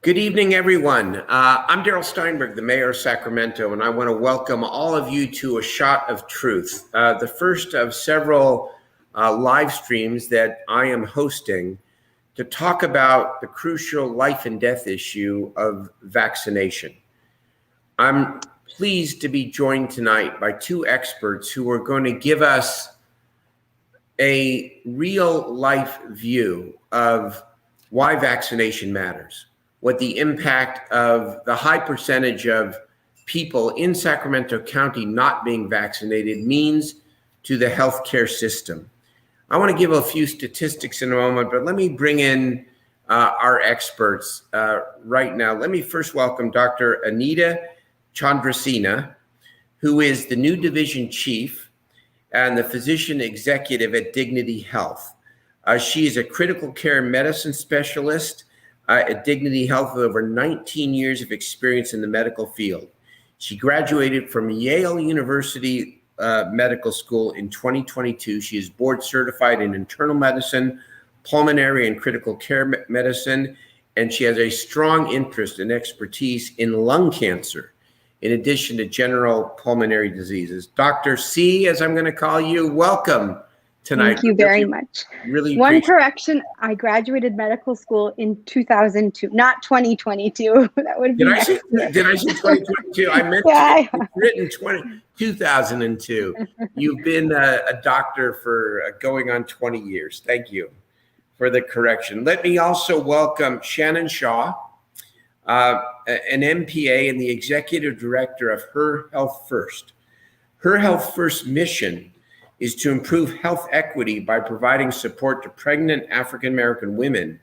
Good evening, everyone. I'm Mayor Steinberg, the Mayor of Sacramento, and I want to welcome all of you to A Shot of Truth, the first of several live streams that I am hosting to talk about the crucial life and death issue of vaccination. I'm pleased to be joined tonight by two experts who are going to give us a real life view of why vaccination matters, what the impact of the high percentage of people in Sacramento County not being vaccinated means to the healthcare system. I want to give a few statistics in a moment, but let me bring in our experts right now. Let me first welcome Dr. Anita Chandrasena, who is the new division chief and the physician executive at Dignity Health. She is a critical care medicine specialist at Dignity Health with over 19 years of experience in the medical field. She graduated from Yale University Medical School in 2022. She is board certified in internal medicine, pulmonary and critical care medicine, and she has a strong interest and expertise in lung cancer, in addition to general pulmonary diseases. Dr. C, as I'm going to call you, welcome tonight. Thank you very much. Really One correction, I graduated medical school in 2002, not 2022. That would be Did I say 2022? I meant written 2002. You've been a doctor for going on 20 years. Thank you for the correction. Let me also welcome Shannon Shaw, an MPA and the executive director of Her Health First. Her Health First mission is to improve health equity by providing support to pregnant African-American women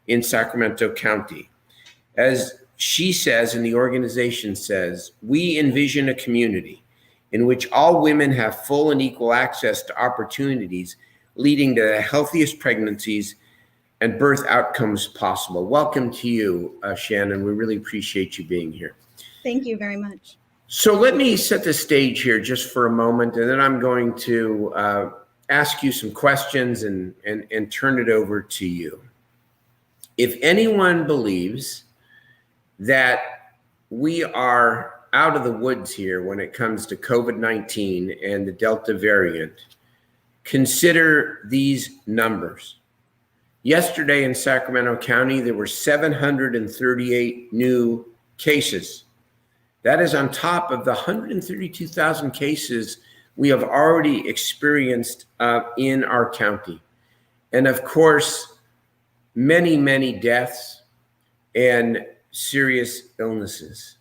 in Sacramento County. As she says, and the organization says, we envision a community in which all women have full and equal access to opportunities leading to the healthiest pregnancies and birth outcomes possible. Welcome to you, Shannon. We really appreciate you being here. Thank you very much. So let me set the stage here just for a moment, and then I'm going to ask you some questions and turn it over to you. If anyone believes that we are out of the woods here when it comes to COVID-19 and the Delta variant, consider these numbers. Yesterday in Sacramento County, there were 738 new cases. That is on top of the 132,000 cases we have already experienced in our county. And of course, many, many deaths and serious illnesses.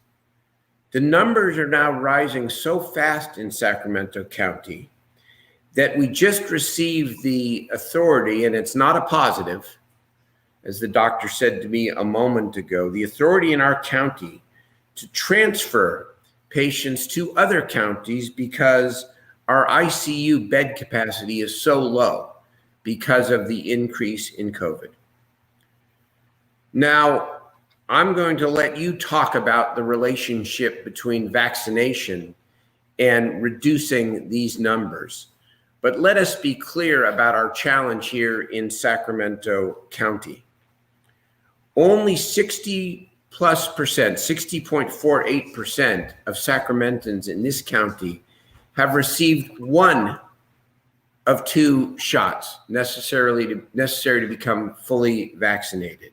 The numbers are now rising so fast in Sacramento County that we just received the authority, and it's not a positive, as the doctor said to me a moment ago, the authority in our county to transfer patients to other counties because our ICU bed capacity is so low because of the increase in COVID. Now, I'm going to let you talk about the relationship between vaccination and reducing these numbers. But let us be clear about our challenge here in Sacramento County. Only 60.48% of Sacramentans in this county have received one of two shots necessary to become fully vaccinated.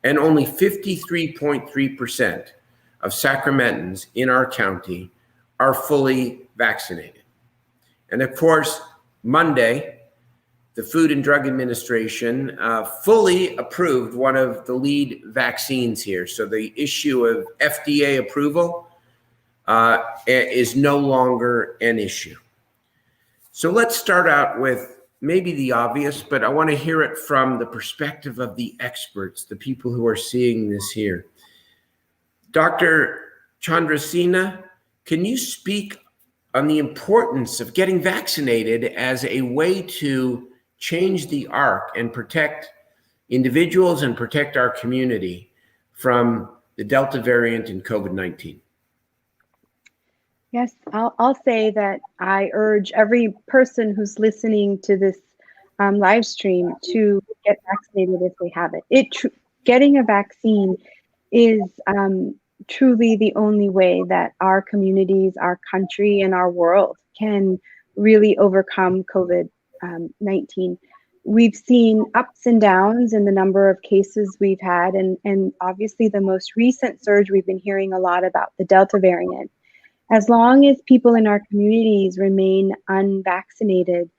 And only 53.3% of Sacramentans in our county are fully vaccinated. And of course, Monday, the Food and Drug Administration fully approved one of the lead vaccines here. So the issue of FDA approval is no longer an issue. So let's start out with maybe the obvious, but I want to hear it from the perspective of the experts, the people who are seeing this here. Dr. Chandrasena, can you speak on the importance of getting vaccinated as a way to change the arc and protect individuals and protect our community from the Delta variant and COVID-19? Yes, I'll say that I urge every person who's listening to this live stream to get vaccinated if they have it. Getting a vaccine is truly the only way that our communities, our country, and our world can really overcome COVID-19. We've seen ups and downs in the number of cases we've had, and obviously the most recent surge we've been hearing a lot about, the Delta variant. As long as people in our communities remain unvaccinated,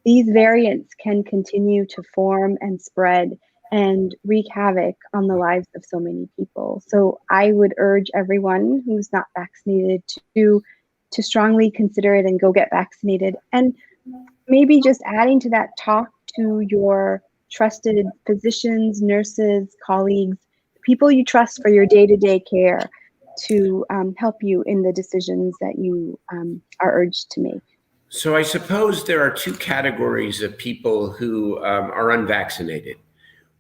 these variants can continue to form and spread and wreak havoc on the lives of so many people. So I would urge everyone who's not vaccinated to strongly consider it and go get vaccinated. And maybe just adding to that, talk to your trusted physicians, nurses, colleagues, people you trust for your day-to-day care to help you in the decisions that you are urged to make. So I suppose there are two categories of people who are unvaccinated.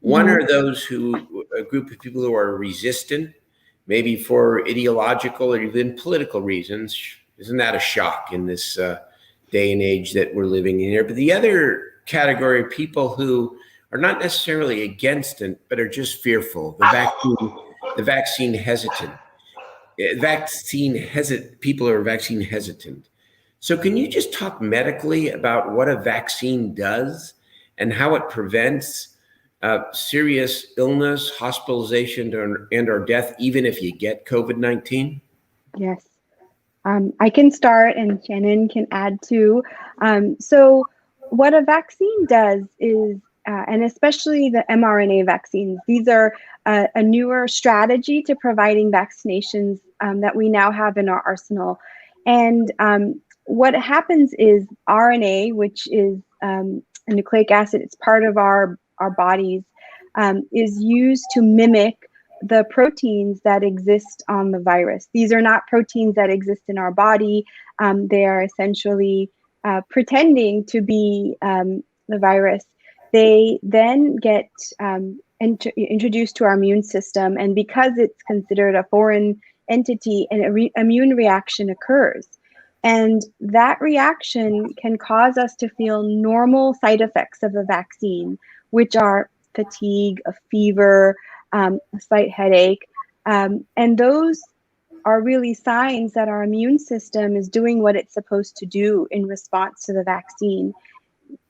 One are those a group of people who are resistant, maybe for ideological or even political reasons. Isn't that a shock in this day and age that we're living in here? But the other category of people who are not necessarily against it, but are just fearful, the vaccine hesitant. People are vaccine hesitant. So can you just talk medically about what a vaccine does and how it prevents serious illness, hospitalization, and or death, even if you get COVID-19? Yes. I can start and Shannon can add too. So what a vaccine does is, and especially the mRNA vaccines, these are a newer strategy to providing vaccinations that we now have in our arsenal. And what happens is RNA, which is a nucleic acid, it's part of our bodies, is used to mimic the proteins that exist on the virus. These are not proteins that exist in our body. They are essentially pretending to be the virus. They then get introduced to our immune system, and because it's considered a foreign entity, an immune reaction occurs. And that reaction can cause us to feel normal side effects of a vaccine, which are fatigue, a fever, a slight headache. And those are really signs that our immune system is doing what it's supposed to do in response to the vaccine.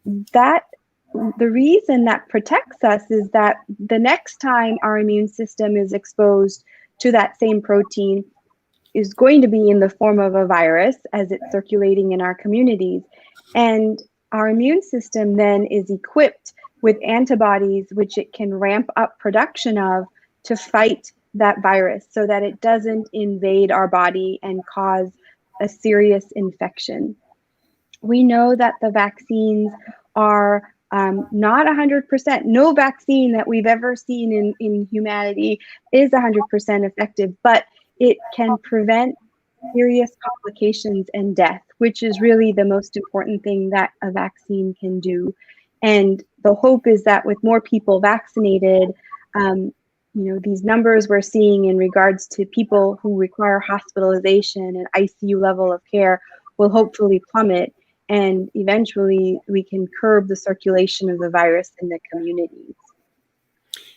The reason that protects us is that the next time our immune system is exposed to that same protein is going to be in the form of a virus as it's circulating in our communities. And our immune system then is equipped with antibodies, which it can ramp up production of to fight that virus so that it doesn't invade our body and cause a serious infection. We know that the vaccines are not 100%. No vaccine that we've ever seen in humanity is 100% effective, but it can prevent serious complications and death, which is really the most important thing that a vaccine can do. And the hope is that with more people vaccinated, these numbers we're seeing in regards to people who require hospitalization and ICU level of care will hopefully plummet. And eventually we can curb the circulation of the virus in the communities.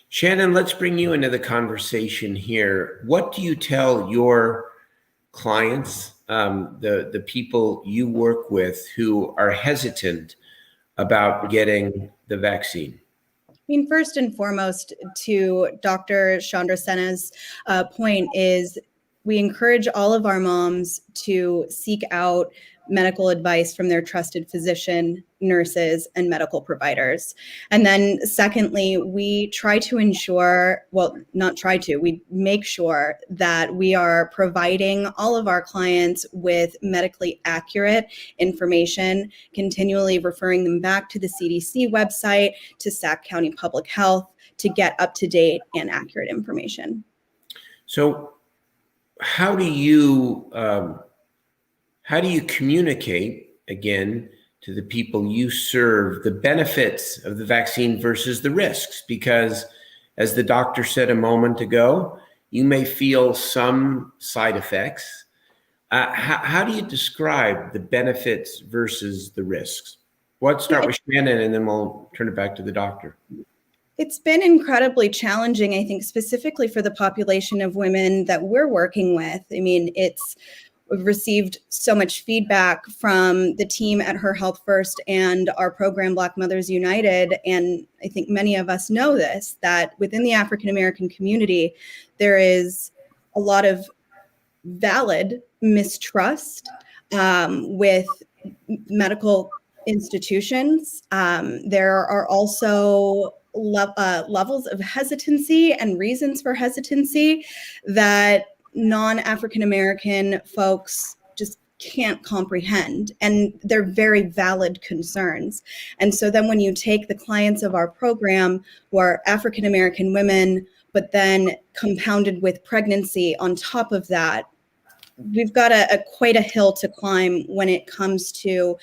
Shannon, let's bring you into the conversation here. What do you tell your clients, the people you work with who are hesitant about getting the vaccine? I mean, first and foremost, to Dr. Chandrasena's point is we encourage all of our moms to seek out medical advice from their trusted physician, nurses, and medical providers. And then secondly, we try to ensure, we make sure that we are providing all of our clients with medically accurate information, continually referring them back to the CDC website, to Sac County Public Health to get up-to-date and accurate information. So how do you communicate, again, to the people you serve, the benefits of the vaccine versus the risks? Because as the doctor said a moment ago, you may feel some side effects. How do you describe the benefits versus the risks? Well, let's start with Shannon and then we'll turn it back to the doctor. It's been incredibly challenging, I think, specifically for the population of women that we're working with. I mean, we've received so much feedback from the team at Her Health First and our program, Black Mothers United. And I think many of us know this, that within the African American community, there is a lot of valid mistrust with medical institutions. There are also levels of hesitancy and reasons for hesitancy that non-African American folks just can't comprehend. And they're very valid concerns. And so then when you take the clients of our program who are African American women, but then compounded with pregnancy on top of that, we've got quite a hill to climb when it comes to,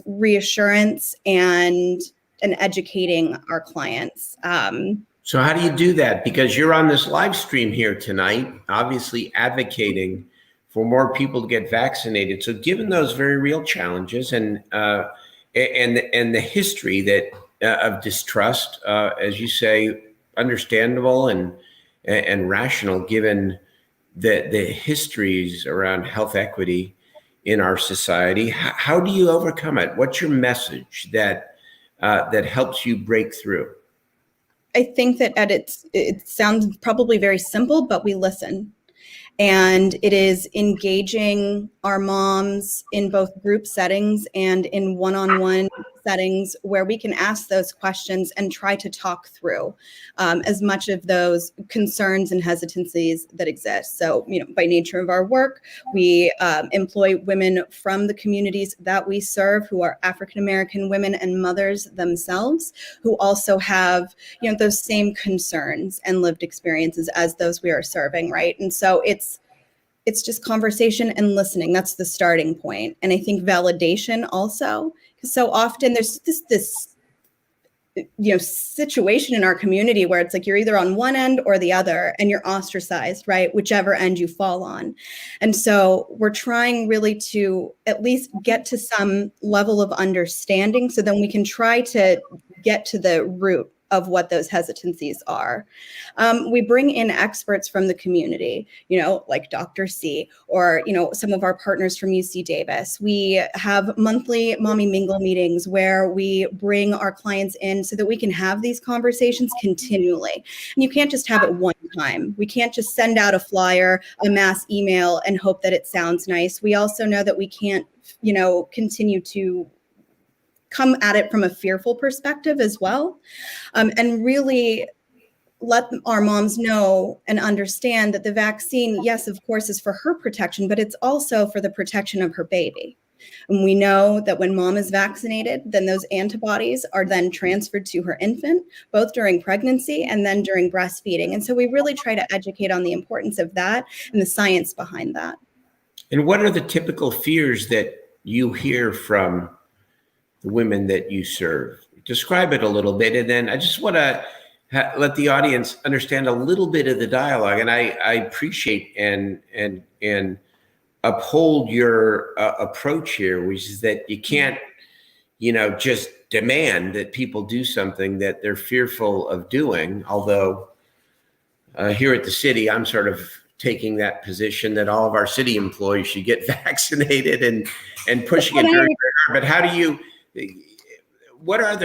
reassurance and educating our clients. So how do you do that? Because you're on this live stream here tonight, obviously advocating for more people to get vaccinated. So given those very real challenges and the history that of distrust, as you say, understandable and rational, given the histories around health equity in our society, how do you overcome it? What's your message that helps you break through? I think that it sounds probably very simple, but we listen. And it is engaging our moms in both group settings and in one-on-one settings where we can ask those questions and try to talk through as much of those concerns and hesitancies that exist. So, by nature of our work, we employ women from the communities that we serve who are African American women and mothers themselves, who also have, those same concerns and lived experiences as those we are serving, right? And so it's just conversation and listening. That's the starting point. And I think validation also, because so often there's this situation in our community where it's like you're either on one end or the other and you're ostracized, right? Whichever end you fall on. And so we're trying really to at least get to some level of understanding so then we can try to get to the root of what those hesitancies are. We bring in experts from the community, like Dr. C, or, some of our partners from UC Davis. We have monthly Mommy Mingle meetings where we bring our clients in so that we can have these conversations continually. And you can't just have it one time. We can't just send out a flyer, a mass email, and hope that it sounds nice. We also know that we can't, continue to come at it from a fearful perspective as well, and really let our moms know and understand that the vaccine, yes, of course, is for her protection, but it's also for the protection of her baby. And we know that when mom is vaccinated, then those antibodies are then transferred to her infant, both during pregnancy and then during breastfeeding. And so we really try to educate on the importance of that and the science behind that. And what are the typical fears that you hear from the women that you serve? Describe it a little bit. And then I just want to let the audience understand a little bit of the dialogue. And I appreciate and uphold your approach here, which is that you can't, just demand that people do something that they're fearful of doing. Although here at the city, I'm sort of taking that position that all of our city employees should get vaccinated and pushing it very, very hard. But how do you, what are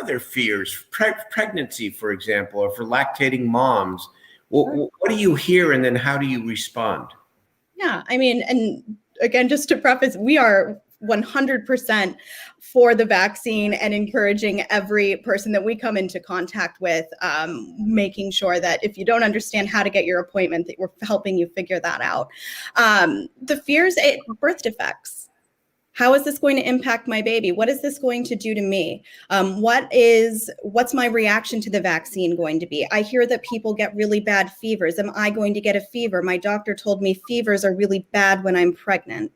their fears? Pregnancy, for example, or for lactating moms. What do you hear, and then how do you respond? Yeah, I mean, and again, just to preface, we are 100% for the vaccine and encouraging every person that we come into contact with, making sure that if you don't understand how to get your appointment, that we're helping you figure that out. The fears, birth defects. How is this going to impact my baby? What is this going to do to me? What's my reaction to the vaccine going to be? I hear that people get really bad fevers. Am I going to get a fever? My doctor told me fevers are really bad when I'm pregnant.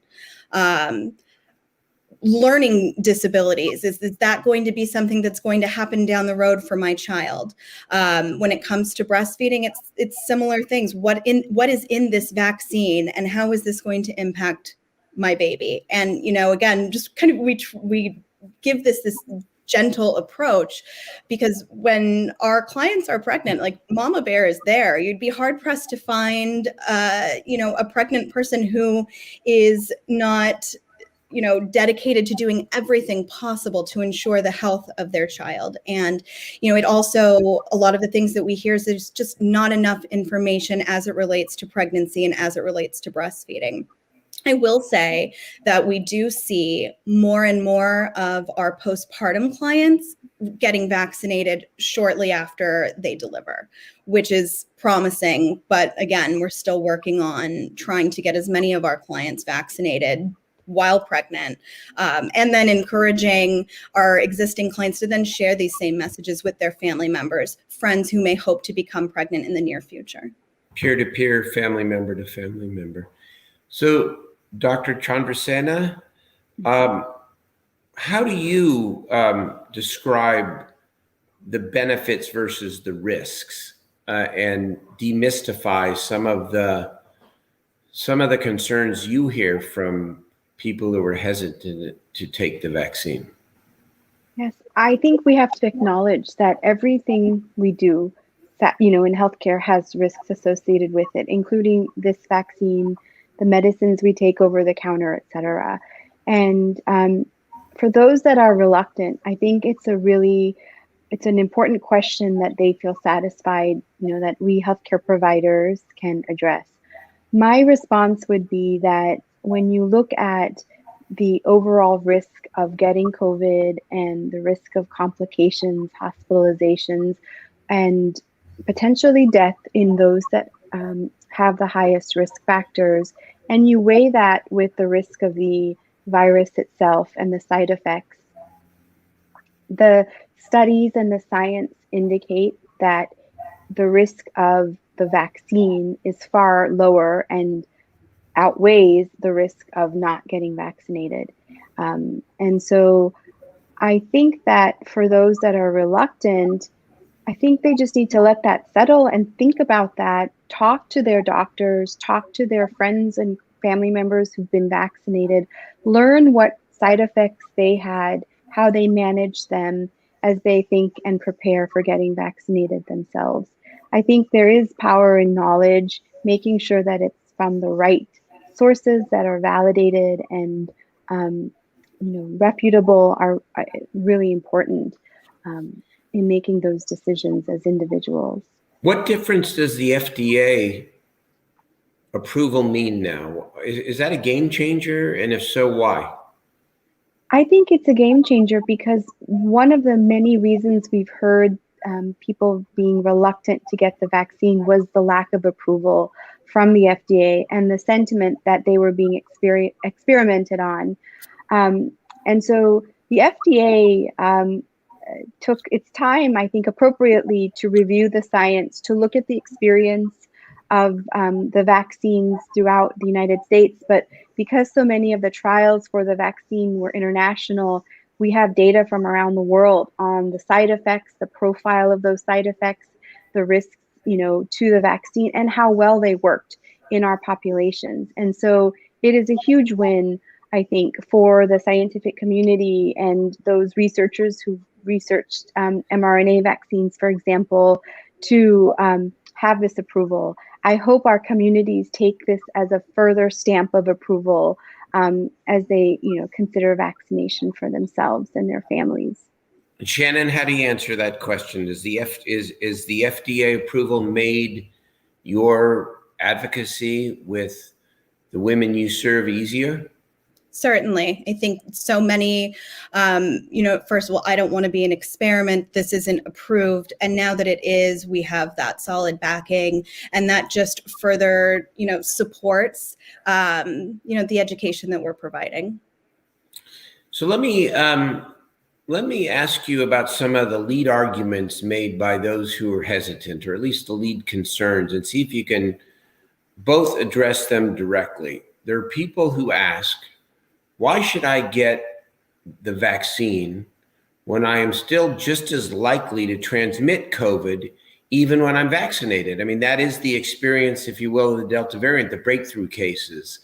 Learning disabilities, is that going to be something that's going to happen down the road for my child? When it comes to breastfeeding, it's similar things. What is in this vaccine, and how is this going to impact my baby? And again, just kind of we give this gentle approach, because when our clients are pregnant, like mama bear is there. You'd be hard pressed to find, a pregnant person who is not, dedicated to doing everything possible to ensure the health of their child. And, it also, a lot of the things that we hear is there's just not enough information as it relates to pregnancy and as it relates to breastfeeding. I will say that we do see more and more of our postpartum clients getting vaccinated shortly after they deliver, which is promising. But again, we're still working on trying to get as many of our clients vaccinated while pregnant, and then encouraging our existing clients to then share these same messages with their family members, friends who may hope to become pregnant in the near future. Peer-to-peer, family member to family member. So, Dr. Chandrasena, how do you describe the benefits versus the risks and demystify some of the concerns you hear from people who are hesitant to take the vaccine? Yes, I think we have to acknowledge that everything we do, in healthcare has risks associated with it, including this vaccine, the medicines we take over the counter, et cetera. And for those that are reluctant, I think it's an important question that they feel satisfied, that we healthcare providers can address. My response would be that when you look at the overall risk of getting COVID and the risk of complications, hospitalizations, and potentially death in those that have the highest risk factors, and you weigh that with the risk of the virus itself and the side effects, the studies and the science indicate that the risk of the vaccine is far lower and outweighs the risk of not getting vaccinated. And so I think that for those that are reluctant, I think they just need to let that settle and think about that, talk to their doctors, talk to their friends and family members who've been vaccinated, learn what side effects they had, how they manage them as they think and prepare for getting vaccinated themselves. I think there is power in knowledge, making sure that it's from the right sources that are validated and reputable are really important in making those decisions as individuals. What difference does the FDA approval mean now? Is that a game changer? And if so, why? I think it's a game changer because one of the many reasons we've heard people being reluctant to get the vaccine was the lack of approval from the FDA and the sentiment that they were being experimented on. And so the FDA took its time, I think, appropriately to review the science, to look at the experience of the vaccines throughout the United States. But because so many of the trials for the vaccine were international, we have data from around the world on the side effects, the profile of those side effects, the risks, to the vaccine and how well they worked in our populations. And so it is a huge win, I think, for the scientific community and those researchers who researched mRNA vaccines, for example, to have this approval. I hope our communities take this as a further stamp of approval as they, consider vaccination for themselves and their families. Shannon, how do you answer that question? Is the FDA approval made your advocacy with the women you serve easier? Certainly. I think so many, first of all, I don't want to be an experiment. This isn't approved. And now that it is, we have that solid backing, and that just further, supports, the education that we're providing. So let me ask you about some of the lead arguments made by those who are hesitant, or at least the lead concerns, and see if you can both address them directly. There are people who ask, why should I get the vaccine when I am still just as likely to transmit COVID even when I'm vaccinated? I mean, that is the experience, if you will, of the Delta variant, the breakthrough cases,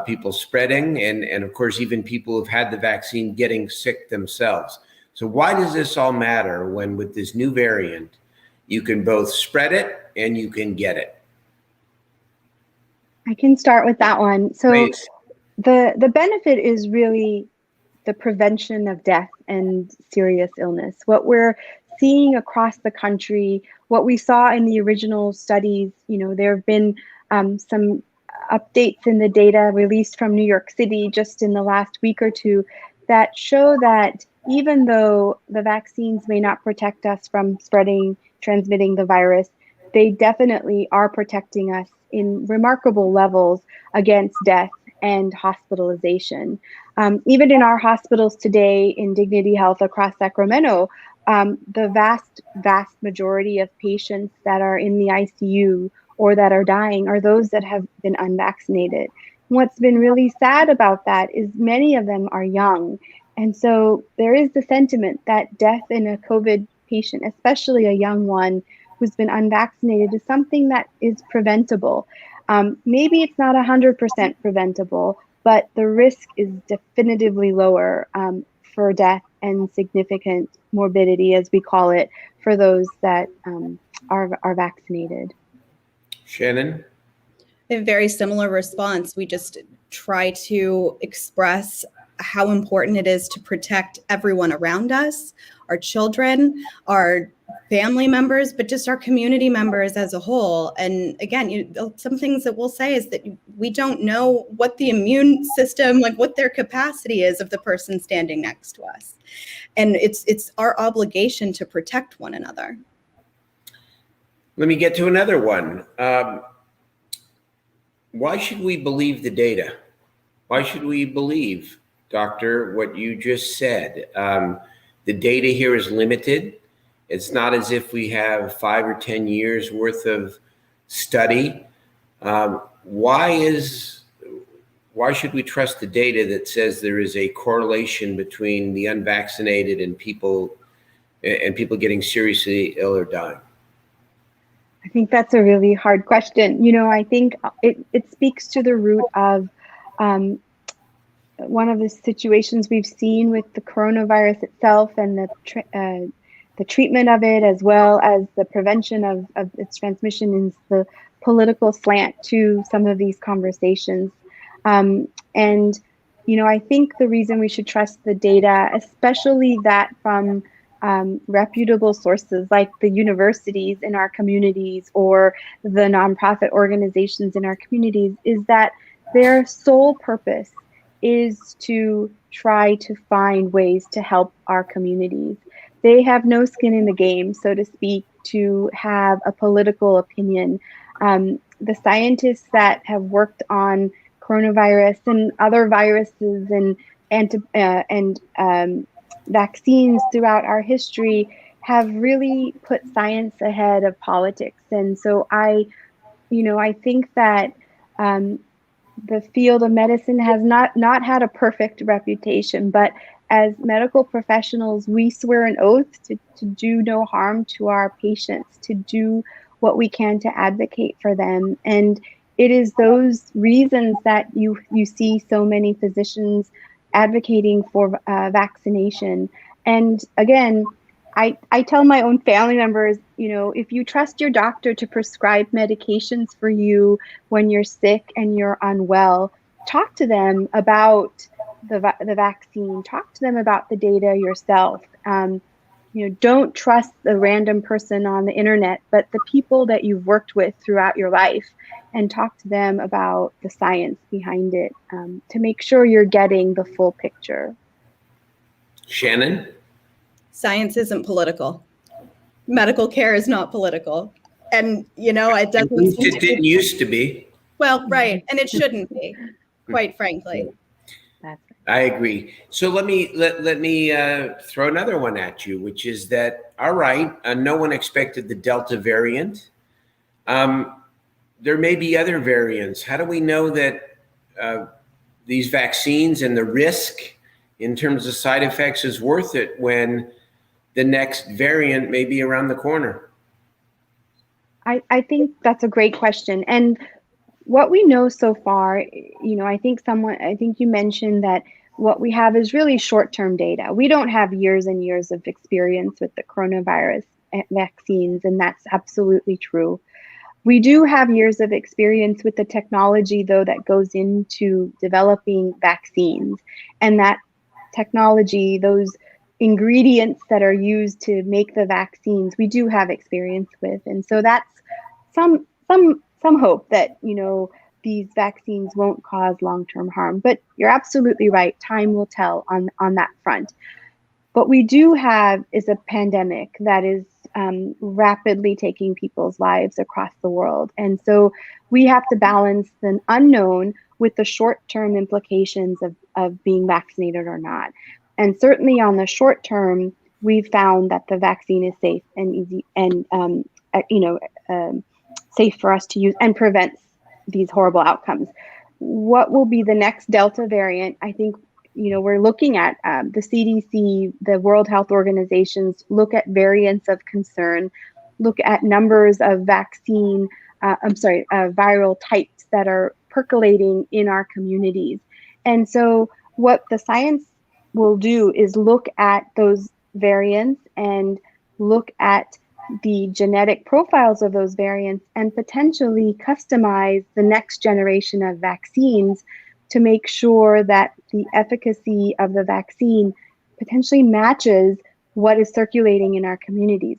people spreading, and of course, even people who've had the vaccine getting sick themselves. So why does this all matter when with this new variant, you can both spread it and you can get it? I can start with that one. So Please. the benefit is really the prevention of death and serious illness. What we're seeing across the country, what we saw in the original studies, there have been some updates in the data released from New York City just in the last week or two that show that even though the vaccines may not protect us from transmitting the virus, they definitely are protecting us in remarkable levels against death and hospitalization. Even in our hospitals today in Dignity Health across Sacramento, the vast majority of patients that are in the ICU or that are dying are those that have been unvaccinated. What's been really sad about that is many of them are young. And so there is the sentiment that death in a COVID patient, especially a young one who's been unvaccinated, is something that is preventable. Maybe it's not 100% preventable, but the risk is definitively lower for death and significant morbidity, as we call it, for those that are vaccinated. Shannon? A very similar response. We just try to express how important it is to protect everyone around us, our children, our family members, but just our community members as a whole. And again, some things that we'll say is that we don't know what the immune system, like what their capacity is of the person standing next to us. And it's our obligation to protect one another. Let me get to another one. Why should we believe the data? Why should we believe, Doctor, what you just said? The data here is limited. It's not as if we have 5 or 10 years worth of study. Why should we trust the data that says there is a correlation between the unvaccinated and people getting seriously ill or dying? I think that's a really hard question. I think it speaks to the root of one of the situations we've seen with the coronavirus itself and the treatment of it, as well as the prevention of its transmission, is the political slant to some of these conversations. I think the reason we should trust the data, especially that from reputable sources like the universities in our communities or the nonprofit organizations in our communities, is that their sole purpose is to try to find ways to help our communities. They have no skin in the game, so to speak, to have a political opinion. The scientists that have worked on coronavirus and other viruses and vaccines throughout our history have really put science ahead of politics. And so I think that the field of medicine has not had a perfect reputation, but as medical professionals, we swear an oath to do no harm to our patients, to do what we can to advocate for them. And it is those reasons that you see so many physicians advocating for vaccination. And again, I tell my own family members, if you trust your doctor to prescribe medications for you when you're sick and you're unwell, talk to them about the vaccine, talk to them about the data yourself. Don't trust the random person on the internet, but the people that you've worked with throughout your life, and talk to them about the science behind it to make sure you're getting the full picture. Shannon? Science isn't political. Medical care is not political. And, it doesn't. It didn't used to be. Well, right. And it shouldn't be, quite frankly. I agree. So let me throw another one at you, which is that, all right, no one expected the Delta variant. There may be other variants. How do we know that these vaccines and the risk in terms of side effects is worth it when the next variant may be around the corner? I think that's a great question. And what we know so far, I think you mentioned that what we have is really short-term data. We don't have years and years of experience with the coronavirus vaccines, and that's absolutely true. We do have years of experience with the technology, though, that goes into developing vaccines. And that technology, those ingredients that are used to make the vaccines, we do have experience with. And so that's some hope that, these vaccines won't cause long-term harm. But you're absolutely right. Time will tell on that front. What we do have is a pandemic that is rapidly taking people's lives across the world. And so we have to balance the unknown with the short-term implications of being vaccinated or not. And certainly on the short term, we've found that the vaccine is safe and easy and safe for us to use and prevents these horrible outcomes. What will be the next Delta variant? I think we're looking at the CDC, the World Health Organizations look at variants of concern, look at numbers of viral types that are percolating in our communities. And so what the science will do is look at those variants and look at the genetic profiles of those variants and potentially customize the next generation of vaccines to make sure that the efficacy of the vaccine potentially matches what is circulating in our communities.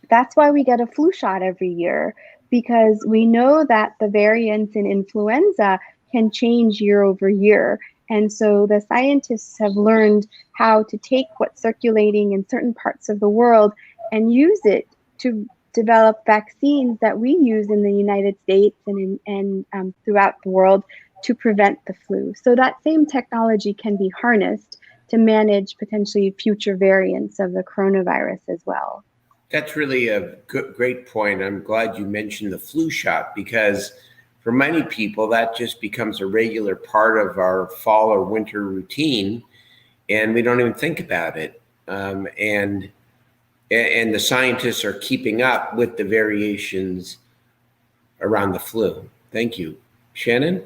That's why we get a flu shot every year, because we know that the variants in influenza can change year over year. And so the scientists have learned how to take what's circulating in certain parts of the world and use it to develop vaccines that we use in the United States and throughout the world to prevent the flu. So that same technology can be harnessed to manage potentially future variants of the coronavirus as well. That's really a great point. I'm glad you mentioned the flu shot, because for many people, that just becomes a regular part of our fall or winter routine, and we don't even think about it. And the scientists are keeping up with the variations around the flu. Thank you. Shannon?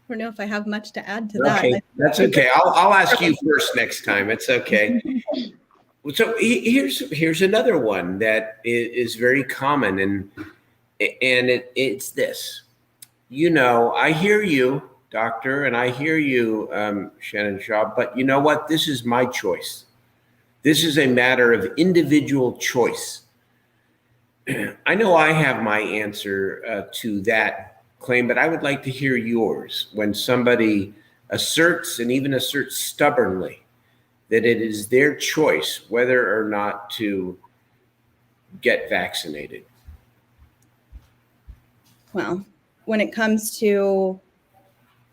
I don't know if I have much to add to that. Okay, that's okay. I'll ask you first next time. It's okay. So here's another one that is very common, and it's this. I hear you, doctor, and I hear you, Shannon Shaw, but you know what? This is my choice. This is a matter of individual choice. I know I have my answer to that claim, but I would like to hear yours when somebody asserts, and even asserts stubbornly, that it is their choice whether or not to get vaccinated. Well, when it comes to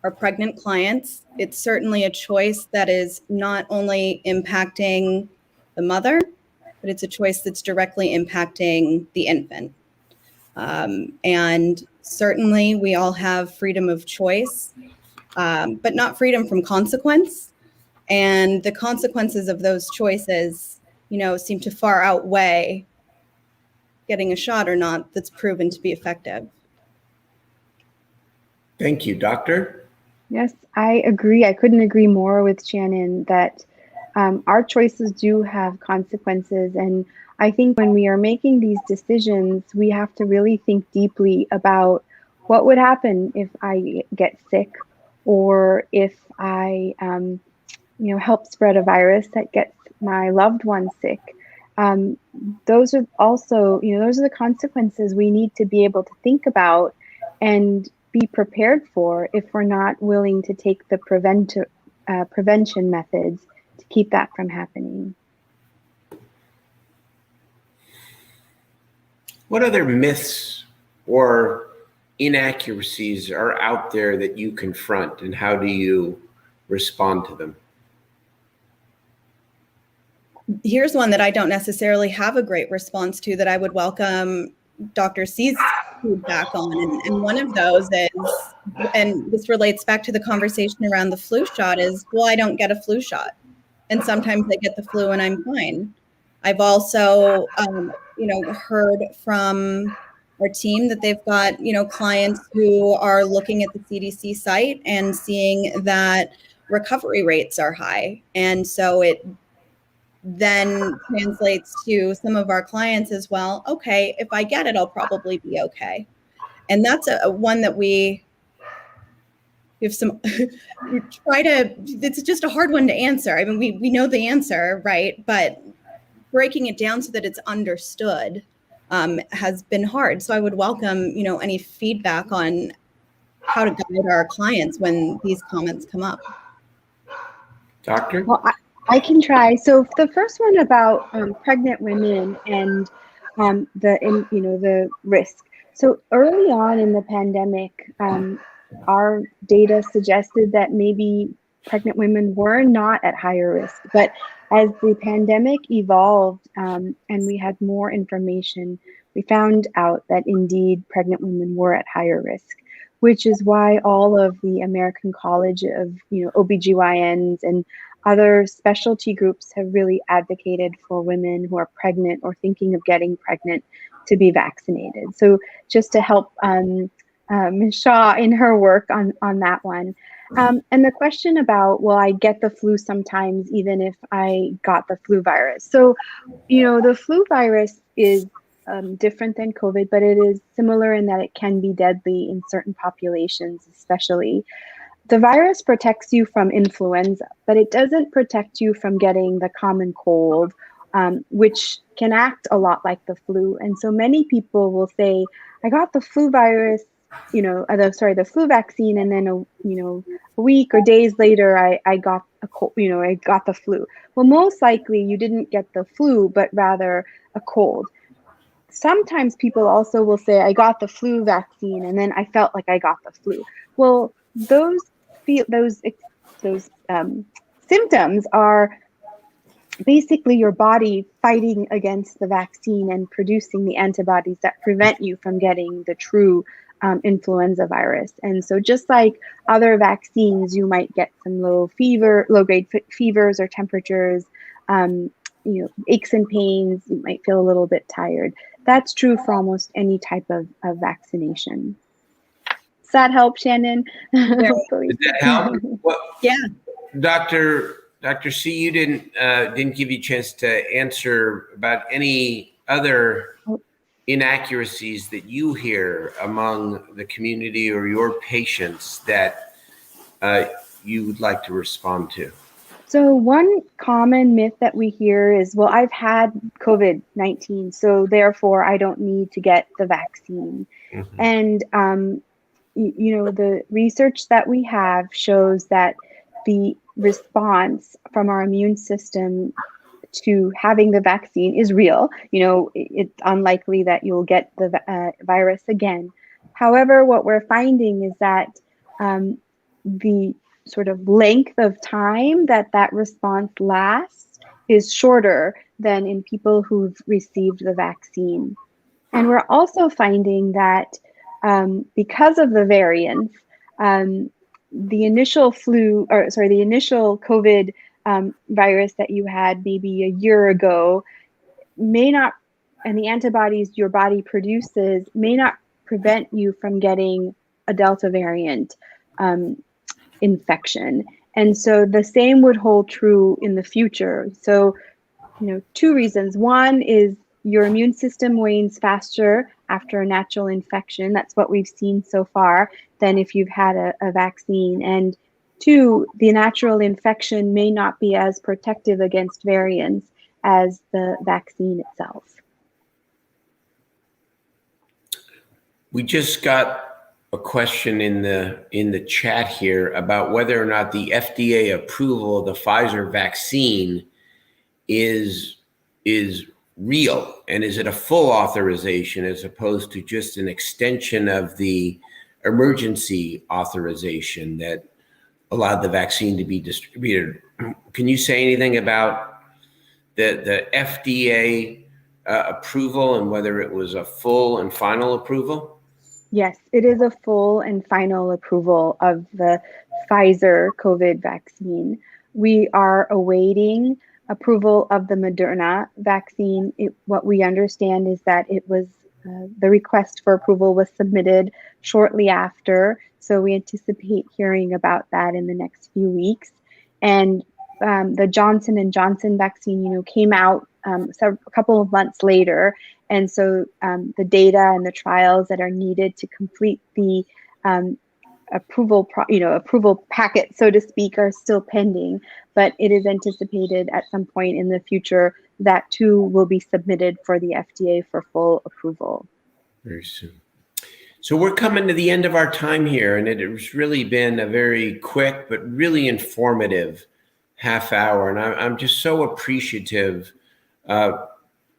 our pregnant clients, it's certainly a choice that is not only impacting the mother, but it's a choice that's directly impacting the infant. And certainly we all have freedom of choice, but not freedom from consequence. And the consequences of those choices, seem to far outweigh getting a shot or not that's proven to be effective. Thank you, doctor. Yes, I agree. I couldn't agree more with Shannon that our choices do have consequences. And I think when we are making these decisions, we have to really think deeply about what would happen if I get sick, or if I, help spread a virus that gets my loved one sick. Those are also, those are the consequences we need to be able to think about and be prepared for if we're not willing to take the prevention methods to keep that from happening. What other myths or inaccuracies are out there that you confront, and how do you respond to them? Here's one that I don't necessarily have a great response to, that I would welcome Dr. C's feedback on. And one of those is, and this relates back to the conversation around the flu shot, is, well, I don't get a flu shot. And sometimes I get the flu and I'm fine. I've also, heard from our team that they've got, clients who are looking at the CDC site and seeing that recovery rates are high. And so it then translates to some of our clients as well. Okay, if I get it, I'll probably be okay. And that's a one that we have some, it's just a hard one to answer. I mean, we know the answer, right? But breaking it down so that it's understood has been hard. So I would welcome, any feedback on how to guide our clients when these comments come up. Doctor? Well, I can try. So the first one about pregnant women and the risk. So early on in the pandemic, our data suggested that maybe pregnant women were not at higher risk. But as the pandemic evolved and we had more information, we found out that indeed pregnant women were at higher risk, which is why all of the American College of OBGYNs and other specialty groups have really advocated for women who are pregnant or thinking of getting pregnant to be vaccinated. So just to help Ms. Shaw in her work on that one. And the question about, well, I get the flu sometimes even if I got the flu virus. So, the flu virus is different than COVID, but it is similar in that it can be deadly in certain populations, especially. The virus protects you from influenza, but it doesn't protect you from getting the common cold, which can act a lot like the flu. And so many people will say, I got the flu virus, the flu vaccine, and then a week or days later, I got a cold, I got the flu. Well, most likely you didn't get the flu, but rather a cold. Sometimes people also will say, I got the flu vaccine, and then I felt like I got the flu. Well, those symptoms are basically your body fighting against the vaccine and producing the antibodies that prevent you from getting the true influenza virus. And so just like other vaccines, you might get some low-grade fevers or temperatures, aches and pains, you might feel a little bit tired. That's true for almost any type of vaccination. Does that help, Shannon? Did that help? Well, yeah. Dr. C, you didn't give you a chance to answer about any other inaccuracies that you hear among the community or your patients that you would like to respond to. So one common myth that we hear is, well, I've had COVID-19, so therefore I don't need to get the vaccine. Mm-hmm. And the research that we have shows that the response from our immune system to having the vaccine is real. It's unlikely that you'll get the virus again. However, what we're finding is that the sort of length of time that response lasts is shorter than in people who've received the vaccine. And we're also finding that because of the variants, the initial COVID virus that you had maybe a year ago may not, and the antibodies your body produces may not prevent you from getting a Delta variant infection. And so the same would hold true in the future. So, two reasons. One is your immune system wanes faster after a natural infection. That's what we've seen so far than if you've had a vaccine. And two, the natural infection may not be as protective against variants as the vaccine itself. We just got a question in the chat here about whether or not the FDA approval of the Pfizer vaccine is real, and is it a full authorization as opposed to just an extension of the emergency authorization that allowed the vaccine to be distributed? Can you say anything about the FDA approval and whether it was a full and final approval? Yes, it is a full and final approval of the Pfizer COVID vaccine. We are awaiting approval of the Moderna vaccine. What we understand is that it was the request for approval was submitted shortly after, so we anticipate hearing about that in the next few weeks. And the Johnson and Johnson vaccine, came out a couple of months later. And so the data and the trials that are needed to complete the approval packet, so to speak, are still pending. But it is anticipated at some point in the future that too will be submitted for the FDA for full approval. Very soon. So we're coming to the end of our time here, and it has really been a very quick but really informative half hour. And I'm just so appreciative of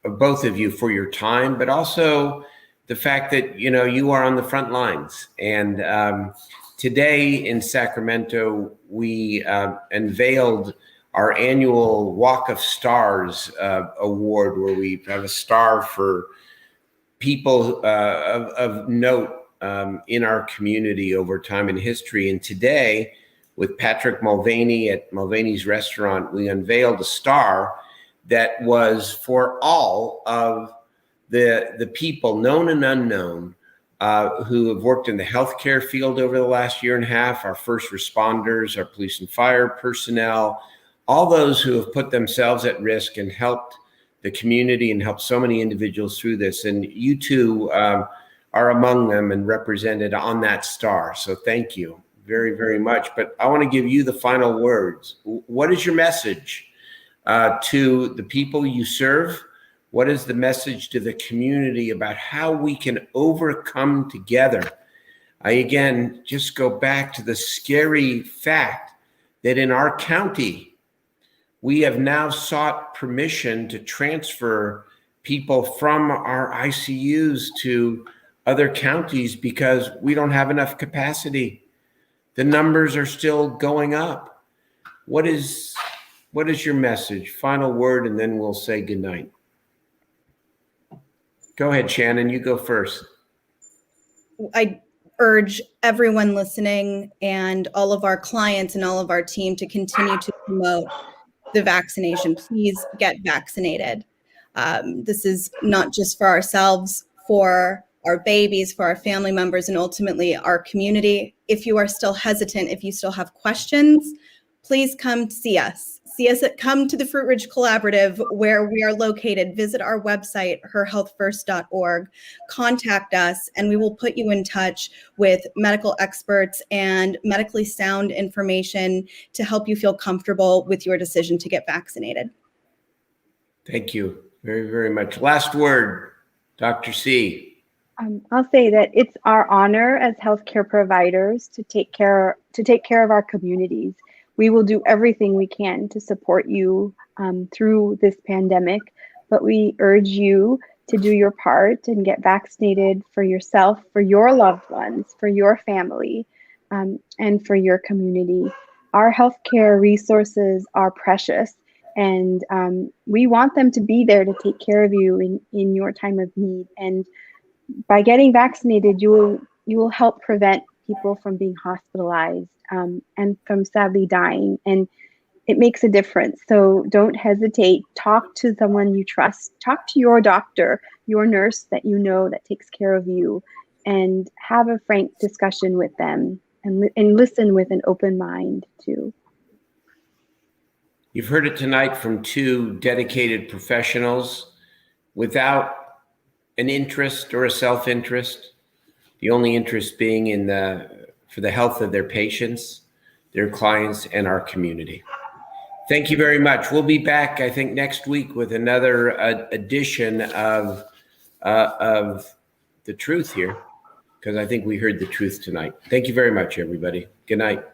both of you for your time, but also the fact that, you are on the front lines. And today in Sacramento, we unveiled our annual Walk of Stars award, where we have a star for people of note in our community over time in history. And today, with Patrick Mulvaney at Mulvaney's Restaurant, we unveiled a star that was for all of the people, known and unknown, who have worked in the healthcare field over the last year and a half, our first responders, our police and fire personnel, all those who have put themselves at risk and helped the community and helped so many individuals through this. And you two are among them and represented on that star. So thank you very, very much. But I want to give you the final words. What is your message to the people you serve? What is the message to the community about how we can overcome together? I again just go back to the scary fact that in our county, we have now sought permission to transfer people from our ICUs to other counties because we don't have enough capacity. The numbers are still going up. What is your message? Final word, and then we'll say goodnight. Go ahead, Shannon, you go first. I urge everyone listening and all of our clients and all of our team to continue to promote the vaccination. Please get vaccinated. This is not just for ourselves, for our babies, for our family members, and ultimately our community. If you are still hesitant, if you still have questions, please come see us. Come to the Fruit Ridge Collaborative where we are located. Visit our website, herhealthfirst.org. Contact us, and we will put you in touch with medical experts and medically sound information to help you feel comfortable with your decision to get vaccinated. Thank you very, very much. Last word, Dr. C. I'll say that it's our honor as healthcare providers to take care of our communities. We will do everything we can to support you through this pandemic, but we urge you to do your part and get vaccinated for yourself, for your loved ones, for your family, and for your community. Our healthcare resources are precious, and we want them to be there to take care of you in your time of need. And by getting vaccinated, you will help prevent people from being hospitalized and from sadly dying. And it makes a difference. So don't hesitate. Talk to someone you trust. Talk to your doctor, your nurse that you know that takes care of you, and have a frank discussion with them and listen with an open mind too. You've heard it tonight from two dedicated professionals without an interest or a self-interest, the only interest being for the health of their patients, their clients, and our community. Thank you very much. We'll be back, I think, next week with another edition of the truth here, because I think we heard the truth tonight. Thank you very much, everybody. Good night.